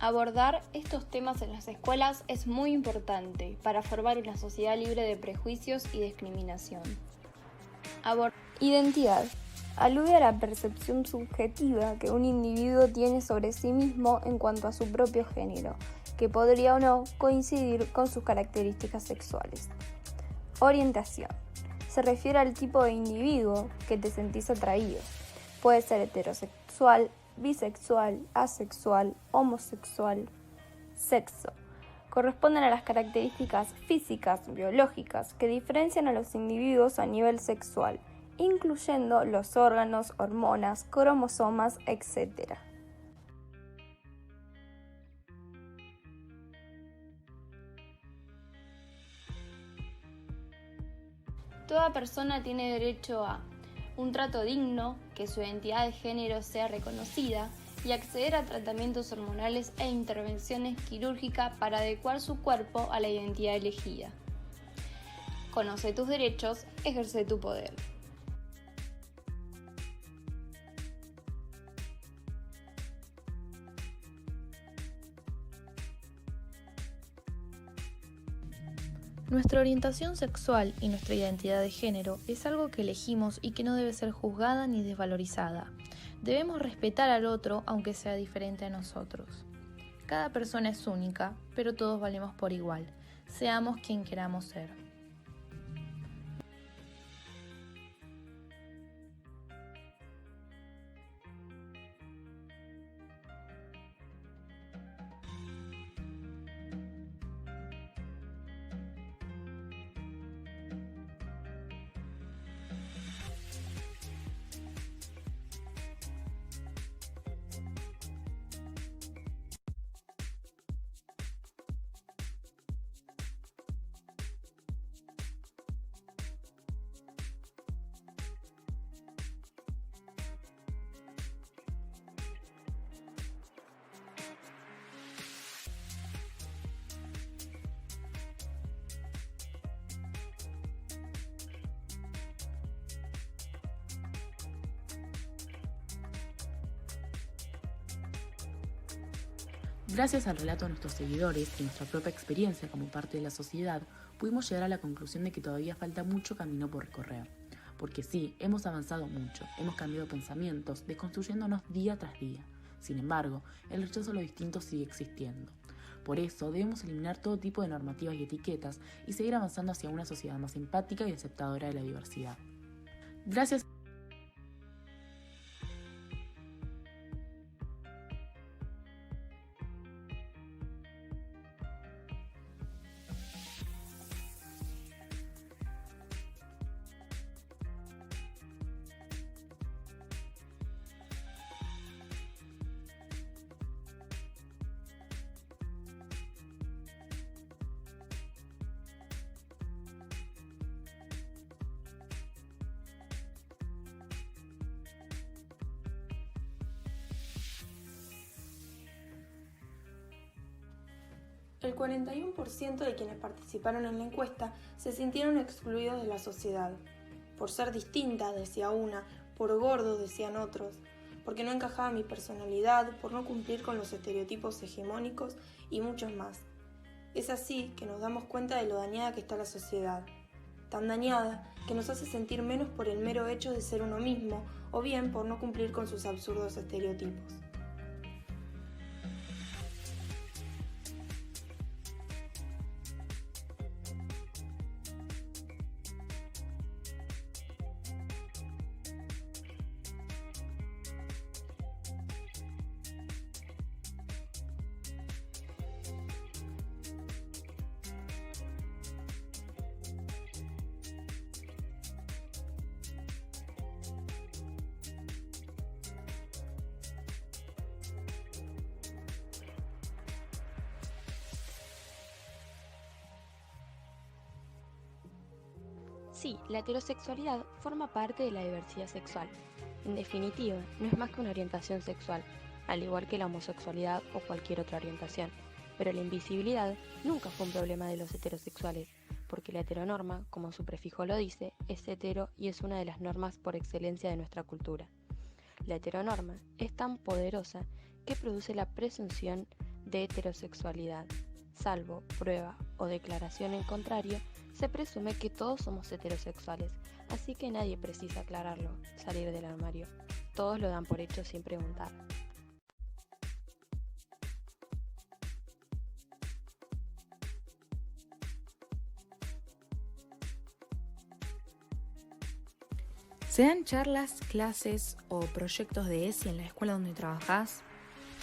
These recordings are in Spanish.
Abordar estos temas en las escuelas es muy importante para formar una sociedad libre de prejuicios y discriminación. Identidad. Alude a la percepción subjetiva que un individuo tiene sobre sí mismo en cuanto a su propio género, que podría o no coincidir con sus características sexuales. Orientación. Se refiere al tipo de individuo que te sentís atraído. Puede ser heterosexual, bisexual, asexual, homosexual. Sexo. Corresponden a las características físicas, biológicas, que diferencian a los individuos a nivel sexual, incluyendo los órganos, hormonas, cromosomas, etc. Toda persona tiene derecho a un trato digno, que su identidad de género sea reconocida y acceder a tratamientos hormonales e intervenciones quirúrgicas para adecuar su cuerpo a la identidad elegida. Conoce tus derechos, ejerce tu poder. Nuestra orientación sexual y nuestra identidad de género es algo que elegimos y que no debe ser juzgada ni desvalorizada. Debemos respetar al otro aunque sea diferente a nosotros. Cada persona es única, pero todos valemos por igual. Seamos quien queramos ser. Gracias al relato de nuestros seguidores y nuestra propia experiencia como parte de la sociedad, pudimos llegar a la conclusión de que todavía falta mucho camino por recorrer. Porque sí, hemos avanzado mucho, hemos cambiado pensamientos, desconstruyéndonos día tras día. Sin embargo, el rechazo a lo distinto sigue existiendo. Por eso, debemos eliminar todo tipo de normativas y etiquetas y seguir avanzando hacia una sociedad más empática y aceptadora de la diversidad. Gracias. El 41% de quienes participaron en la encuesta se sintieron excluidos de la sociedad. Por ser distinta, decía una, por gordo, decían otros, porque no encajaba mi personalidad, por no cumplir con los estereotipos hegemónicos y muchos más. Es así que nos damos cuenta de lo dañada que está la sociedad. Tan dañada que nos hace sentir menos por el mero hecho de ser uno mismo o bien por no cumplir con sus absurdos estereotipos. Sí, la heterosexualidad forma parte de la diversidad sexual. En definitiva, no es más que una orientación sexual, al igual que la homosexualidad o cualquier otra orientación. Pero la invisibilidad nunca fue un problema de los heterosexuales, porque la heteronorma, como su prefijo lo dice, es hetero y es una de las normas por excelencia de nuestra cultura. La heteronorma es tan poderosa que produce la presunción de heterosexualidad. Salvo prueba o declaración en contrario, se presume que todos somos heterosexuales, así que nadie precisa aclararlo, salir del armario. Todos lo dan por hecho sin preguntar. ¿Se dan charlas, clases o proyectos de ESI en la escuela donde trabajás?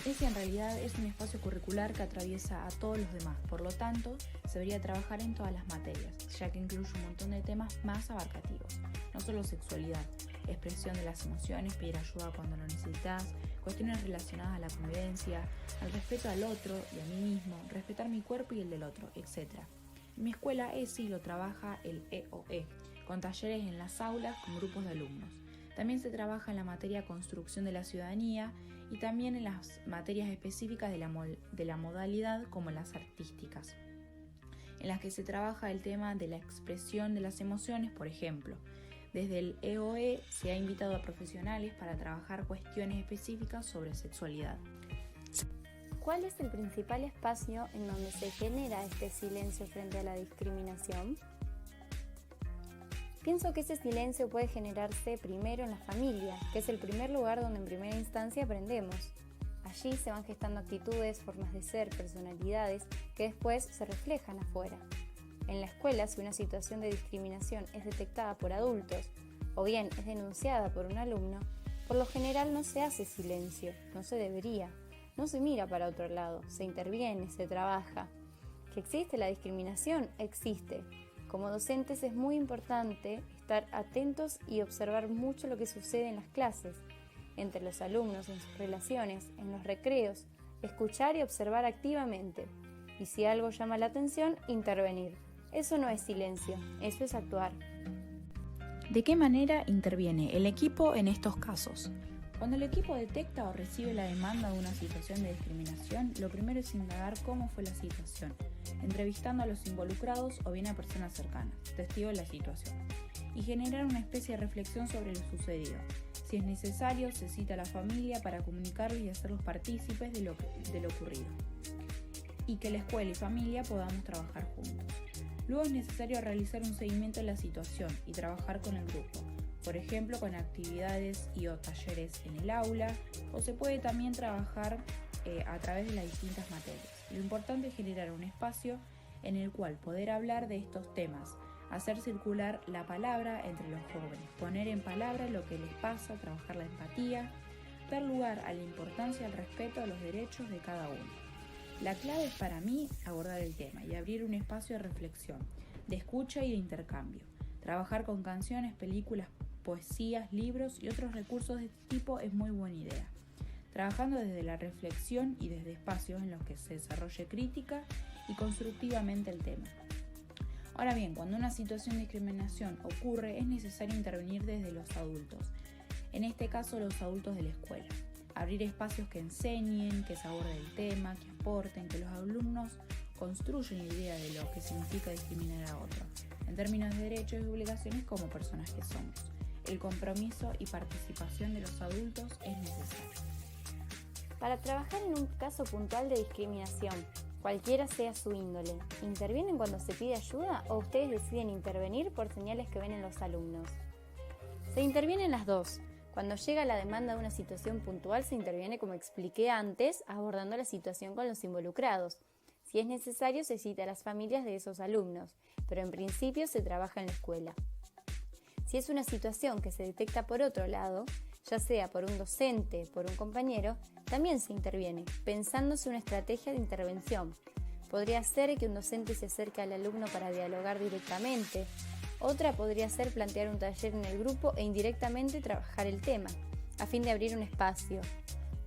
ESI en realidad es un espacio curricular que atraviesa a todos los demás, por lo tanto, se debería trabajar en todas las materias, ya que incluye un montón de temas más abarcativos. No solo sexualidad, expresión de las emociones, pedir ayuda cuando lo necesitas, cuestiones relacionadas a la convivencia, al respeto al otro y a mí mismo, respetar mi cuerpo y el del otro, etc. En mi escuela ESI lo trabaja el EOE, con talleres en las aulas con grupos de alumnos. También se trabaja en la materia construcción de la ciudadanía y también en las materias específicas de la modalidad como las artísticas, en las que se trabaja el tema de la expresión de las emociones, por ejemplo. Desde el EOE se ha invitado a profesionales para trabajar cuestiones específicas sobre sexualidad. ¿Cuál es el principal espacio en donde se genera este silencio frente a la discriminación? Pienso que ese silencio puede generarse primero en la familia, que es el primer lugar donde en primera instancia aprendemos. Allí se van gestando actitudes, formas de ser, personalidades que después se reflejan afuera. En la escuela, si una situación de discriminación es detectada por adultos o bien es denunciada por un alumno, por lo general no se hace silencio, no se debería, no se mira para otro lado, se interviene, se trabaja. ¿Que existe la discriminación? Existe. Como docentes es muy importante estar atentos y observar mucho lo que sucede en las clases, entre los alumnos, en sus relaciones, en los recreos, escuchar y observar activamente. Y si algo llama la atención, intervenir. Eso no es silencio, eso es actuar. ¿De qué manera interviene el equipo en estos casos? Cuando el equipo detecta o recibe la demanda de una situación de discriminación, lo primero es indagar cómo fue la situación, entrevistando a los involucrados o bien a personas cercanas, testigos de la situación, y generar una especie de reflexión sobre lo sucedido. Si es necesario, se cita a la familia para comunicarles y hacerlos partícipes de lo ocurrido, y que la escuela y familia podamos trabajar juntos. Luego es necesario realizar un seguimiento de la situación y trabajar con el grupo, por ejemplo con actividades y o talleres en el aula, o se puede también trabajar a través de las distintas materias. Lo importante es generar un espacio en el cual poder hablar de estos temas, hacer circular la palabra entre los jóvenes, poner en palabras lo que les pasa, trabajar la empatía, dar lugar a la importancia del respeto a los derechos de cada uno. La clave es para mí abordar el tema y abrir un espacio de reflexión, de escucha y de intercambio. Trabajar con canciones, películas, poesías, libros y otros recursos de este tipo es muy buena idea. Trabajando desde la reflexión y desde espacios en los que se desarrolle crítica y constructivamente el tema. Ahora bien, cuando una situación de discriminación ocurre, es necesario intervenir desde los adultos, en este caso los adultos de la escuela. Abrir espacios que enseñen, que se aborde el tema, que aporten, que los alumnos construyan la idea de lo que significa discriminar a otro, en términos de derechos y obligaciones como personas que somos. El compromiso y participación de los adultos es necesario. Para trabajar en un caso puntual de discriminación, cualquiera sea su índole, ¿intervienen cuando se pide ayuda o ustedes deciden intervenir por señales que ven en los alumnos? Se intervienen las dos. Cuando llega la demanda de una situación puntual, se interviene, como expliqué antes, abordando la situación con los involucrados. Si es necesario, se cita a las familias de esos alumnos, pero en principio se trabaja en la escuela. Si es una situación que se detecta por otro lado, ya sea por un docente, por un compañero, también se interviene, pensándose una estrategia de intervención. Podría ser que un docente se acerque al alumno para dialogar directamente. Otra podría ser plantear un taller en el grupo e indirectamente trabajar el tema, a fin de abrir un espacio.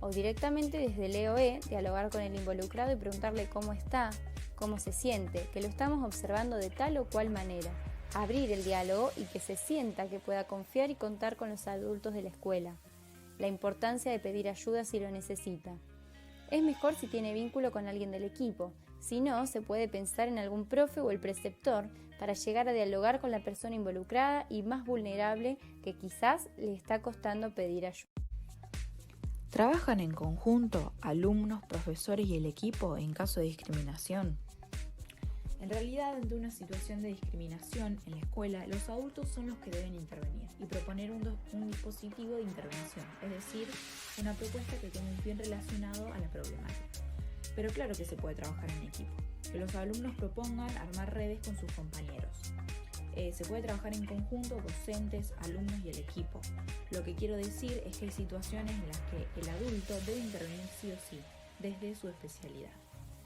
O directamente desde el EOE, dialogar con el involucrado y preguntarle cómo está, cómo se siente, que lo estamos observando de tal o cual manera. Abrir el diálogo y que se sienta que pueda confiar y contar con los adultos de la escuela. La importancia de pedir ayuda si lo necesita. Es mejor si tiene vínculo con alguien del equipo. Si no, se puede pensar en algún profe o el preceptor para llegar a dialogar con la persona involucrada y más vulnerable que quizás le está costando pedir ayuda. ¿Trabajan en conjunto alumnos, profesores y el equipo en caso de discriminación? En realidad, ante una situación de discriminación en la escuela, los adultos son los que deben intervenir y proponer un dispositivo de intervención, es decir, una propuesta que tenga un fin relacionado a la problemática. Pero claro que se puede trabajar en equipo, que los alumnos propongan armar redes con sus compañeros. Se puede trabajar en conjunto docentes, alumnos y el equipo. Lo que quiero decir es que hay situaciones en las que el adulto debe intervenir sí o sí, desde su especialidad.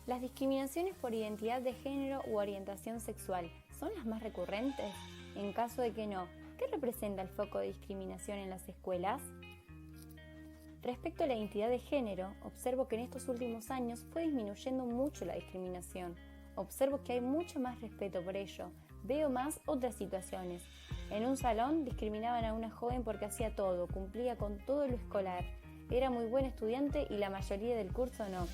¿Las discriminaciones por identidad de género u orientación sexual son las más recurrentes? En caso de que no, ¿qué representa el foco de discriminación en las escuelas? Respecto a la identidad de género, observo que en estos últimos años fue disminuyendo mucho la discriminación. Observo que hay mucho más respeto por ello. Veo más otras situaciones. En un salón discriminaban a una joven porque hacía todo, cumplía con todo lo escolar. Era muy buen estudiante y la mayoría del curso no.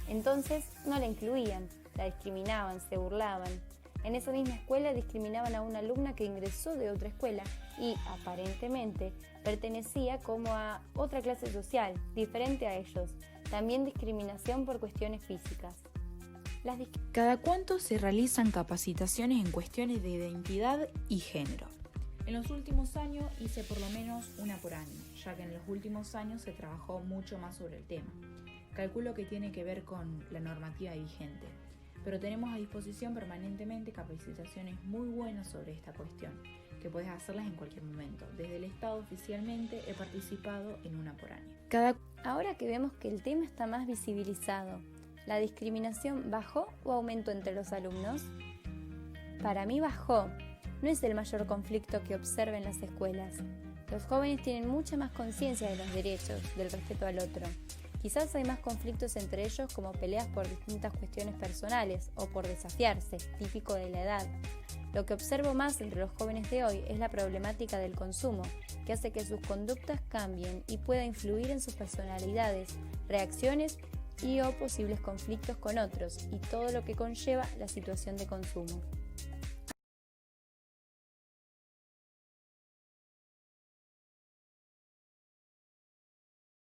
Entonces no la incluían, la discriminaban, se burlaban. En esa misma escuela discriminaban a una alumna que ingresó de otra escuela y, aparentemente, pertenecía como a otra clase social, diferente a ellos. También discriminación por cuestiones físicas. ¿Cada cuánto se realizan capacitaciones en cuestiones de identidad y género? En los últimos años hice por lo menos una por año, ya que en los últimos años se trabajó mucho más sobre el tema. Calculo que tiene que ver con la normativa vigente, pero tenemos a disposición permanentemente capacitaciones muy buenas sobre esta cuestión, que puedes hacerlas en cualquier momento. Desde el Estado oficialmente he participado en una por año. Ahora que vemos que el tema está más visibilizado, ¿la discriminación bajó o aumentó entre los alumnos? Para mí bajó. No es el mayor conflicto que observo en las escuelas. Los jóvenes tienen mucha más conciencia de los derechos, del respeto al otro. Quizás hay más conflictos entre ellos como peleas por distintas cuestiones personales o por desafiarse, típico de la edad. Lo que observo más entre los jóvenes de hoy es la problemática del consumo, que hace que sus conductas cambien y pueda influir en sus personalidades, reacciones y o posibles conflictos con otros y todo lo que conlleva la situación de consumo.